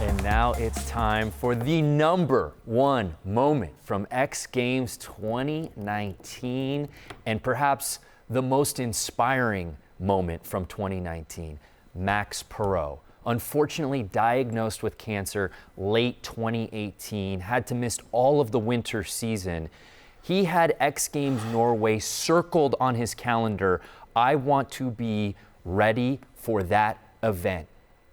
And now it's time for the #1 moment from X Games 2019, and perhaps the most inspiring moment from 2019, Max Parrot. Unfortunately diagnosed with cancer late 2018, had to miss all of the winter season. He had X Games Norway circled on his calendar. I want to be ready for that event.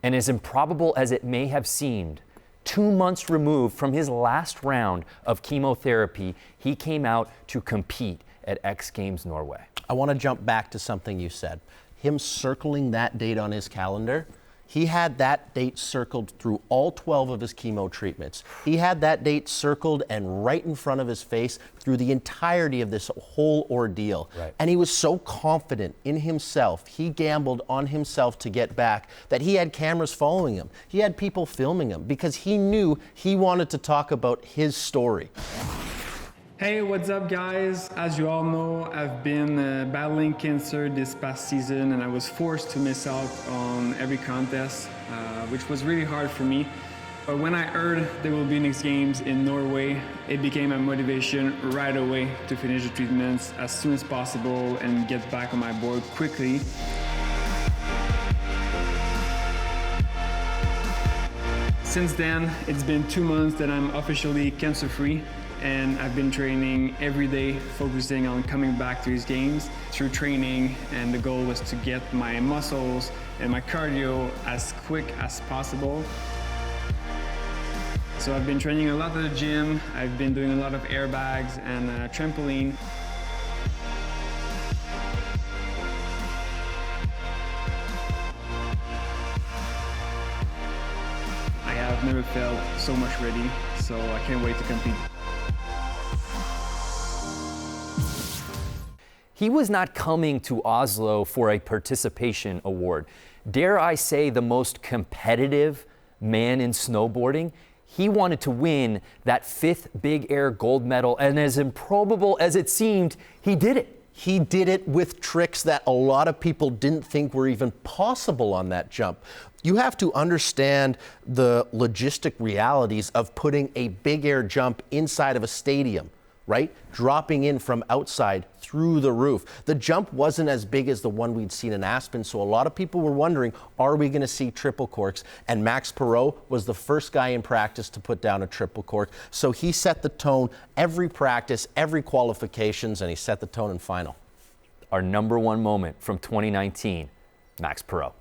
And as improbable as it may have seemed, 2 months removed from his last round of chemotherapy, he came out to compete at X Games Norway. I want to jump back to something you said. Him circling that date on his calendar, he had that date circled through all 12 of his chemo treatments. He had that date circled and right in front of his face through the entirety of this whole ordeal. Right. And he was so confident in himself, he gambled on himself to get back, that he had cameras following him. He had people filming him because he knew he wanted to talk about his story. Hey, what's up guys? As you all know, I've been battling cancer this past season and I was forced to miss out on every contest, which was really hard for me. But when I heard there will be X Games in Norway, it became a motivation right away to finish the treatments as soon as possible and get back on my board quickly. Since then, it's been 2 months that I'm officially cancer-free. And I've been training every day, focusing on coming back to these games through training, and the goal was to get my muscles and my cardio as quick as possible. So I've been training a lot at the gym, I've been doing a lot of airbags and trampoline. I have never felt so much ready, so I can't wait to compete. He was not coming to Oslo for a participation award. Dare I say the most competitive man in snowboarding? He wanted to win that 5th Big Air gold medal, and as improbable as it seemed, he did it. He did it with tricks that a lot of people didn't think were even possible on that jump. You have to understand the logistic realities of putting a big air jump inside of a stadium, right? Dropping in from outside through the roof. The jump wasn't as big as the one we'd seen in Aspen, so a lot of people were wondering, are we gonna see triple corks? And Max Parrot was the first guy in practice to put down a triple cork. So he set the tone every practice, every qualifications, and he set the tone in final. Our #1 moment from 2019, Max Parrot.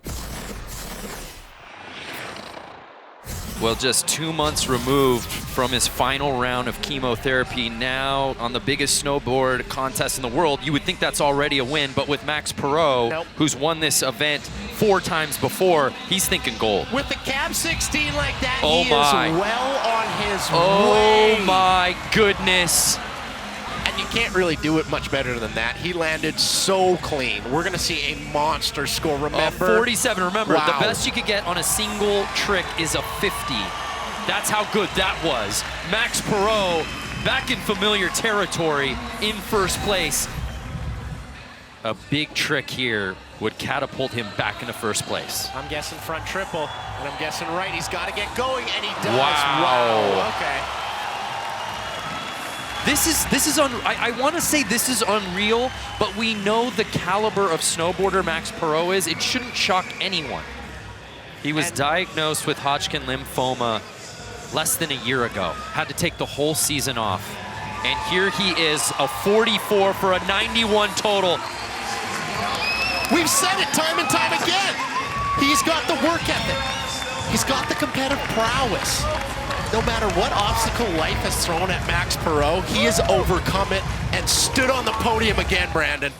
Well, just 2 months removed from his final round of chemotherapy, now on the biggest snowboard contest in the world. You would think that's already a win, but with Max Parrot, Nope. who's won this event 4 times before, he's thinking gold. With the cap 16 like that, Oh he my. is well on his Oh way. my goodness. And you can't really do it much better than that. He landed so clean. We're going to see a monster score, remember? 47, remember, Wow. the best you could get on a single trick is a 50. That's how good that was. Max Parrot back in familiar territory in first place. A big trick here would catapult him back into first place. I'm guessing front triple, and I'm guessing right. He's got to get going, and he does. Wow. Okay. I want to say this is unreal, but we know the caliber of snowboarder Max Parrot is. It shouldn't shock anyone. He was diagnosed with Hodgkin lymphoma less than a year ago. Had to take the whole season off. And here he is, a 44 for a 91 total. We've said it time and time again. He's got the work ethic. He's got the competitive prowess. No matter what obstacle life has thrown at Max Parrot, he has overcome it and stood on the podium again, Brandon.